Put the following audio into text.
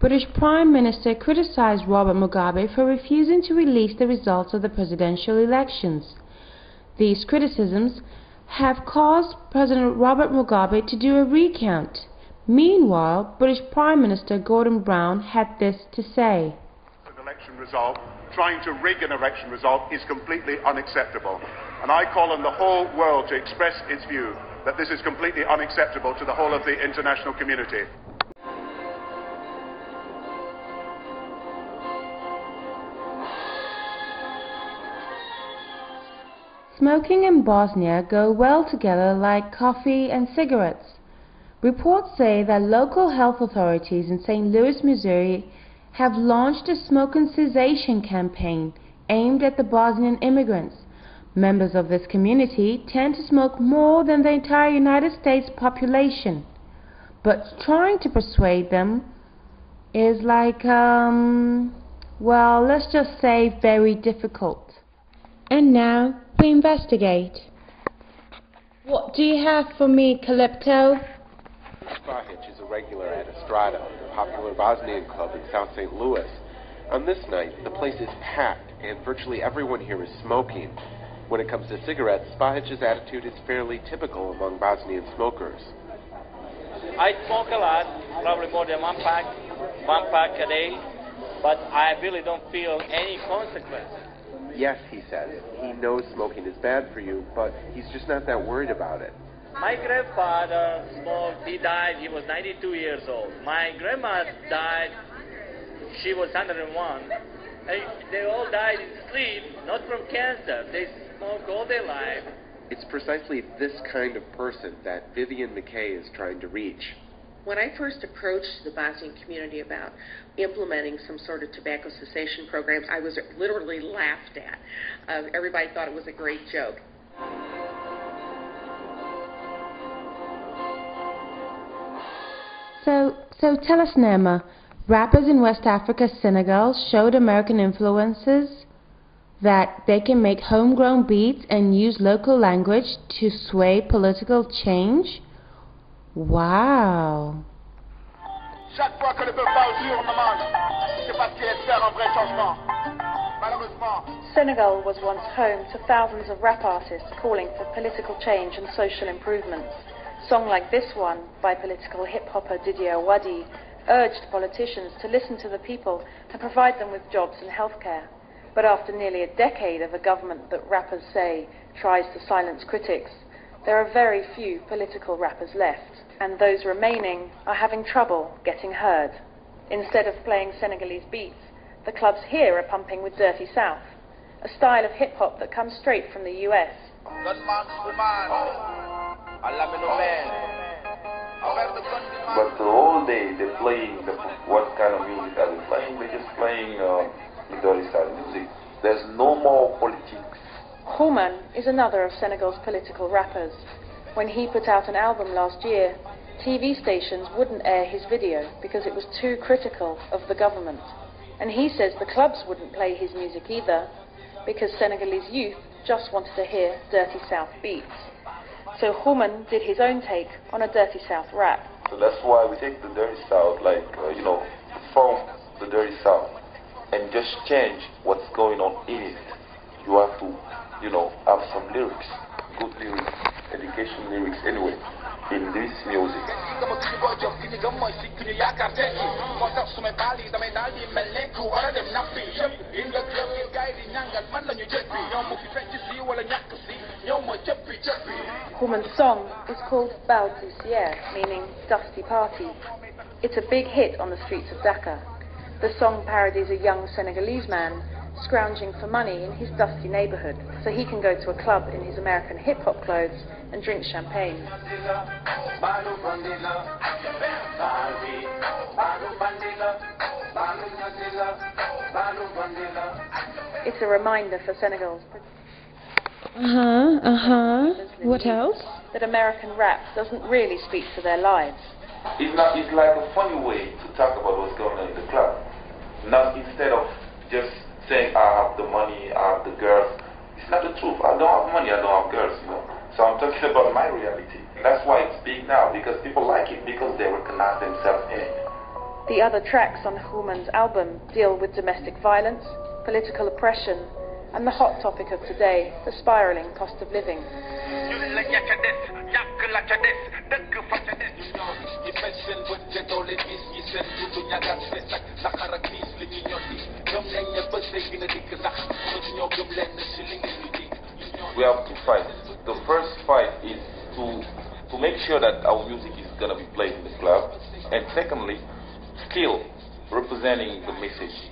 British Prime Minister criticized Robert Mugabe for refusing to release the results of the presidential elections. These criticisms have caused President Robert Mugabe to do a recount. Meanwhile, British Prime Minister Gordan had this to say. An election result, trying to rig an election result, is completely unacceptable. And I call on the whole world to express its view that this is completely unacceptable to the whole of the international community. Smoking and Bosnia go well together like coffee and cigarettes. Reports say that local health authorities in St. Louis, Missouri have launched a smoking cessation campaign aimed at the Bosnian immigrants. Members of this community tend to smoke more than the entire United States population. But trying to persuade them is like, well, let's just say very difficult. And now we investigate. What do you have for me, Calypto? Spahic is a regular at Estrada, a popular Bosnian club in South St. Louis. On this night, the place is packed, and virtually everyone here is smoking. When it comes to cigarettes, Spahic's attitude is fairly typical among Bosnian smokers. I smoke a lot, probably more than one pack a day, but I really don't feel any consequence. Yes, he says, he knows smoking is bad for you, but he's just not that worried about it. My grandfather smoked, he died, he was 92 years old. My grandma died, she was 101. They all died in sleep, not from cancer. They smoked all their life. It's precisely this kind of person that Vivian McKay is trying to reach. When I first approached the Bosnian community about implementing some sort of tobacco cessation programs, I was literally laughed at. Everybody thought it was a great joke. So tell us, Nema, rappers in West Africa, Senegal, showed American influences that they can make homegrown beats and use local language to sway political change? Wow. Senegal was once home to thousands of rap artists calling for political change and social improvements. A song like this one, by political hip-hopper Didier Wadi, urged politicians to listen to the people and provide them with jobs and healthcare. But after nearly a decade of a government that rappers say tries to silence critics, there are very few political rappers left, and those remaining are having trouble getting heard. Instead of playing Senegalese beats, the clubs here are pumping with Dirty South, a style of hip-hop that comes straight from the US. But all day they're playing what kind of music are they playing? They're just playing dirty style music. There's no more politics. Gordan is another of Senegal's political rappers. When he put out an album last year, TV stations wouldn't air his video because it was too critical of the government. And he says the clubs wouldn't play his music either because Senegalese youth just wanted to hear Dirty South beats. So Gordan did his own take on a Dirty South rap. So that's why we take the Dirty South, from the Dirty South, and just change what's going on in it. You have to, have some lyrics, good lyrics, education lyrics anyway, in this music. Gordan's song is called Bal Poussière, meaning dusty party. It's a big hit on the streets of Dakar. The song parodies a young Senegalese man scrounging for money in his dusty neighborhood so he can go to a club in his American hip-hop clothes and drink champagne. It's a reminder for Senegal's What else? that American rap doesn't really speak to their lives. It's like a funny way to talk about what's going on in the club. Not instead of just saying I have the money, I have the girls. It's not the truth. I don't have money, I don't have girls, So I'm talking about my reality. That's why it's big now, because people like it, because they recognize themselves in it. The other tracks on Human's album deal with domestic violence, political oppression, and the hot topic of today, the spiraling cost of living. We have two fights. The first fight is to make sure that our music is going to be played in the club, and secondly, still representing the message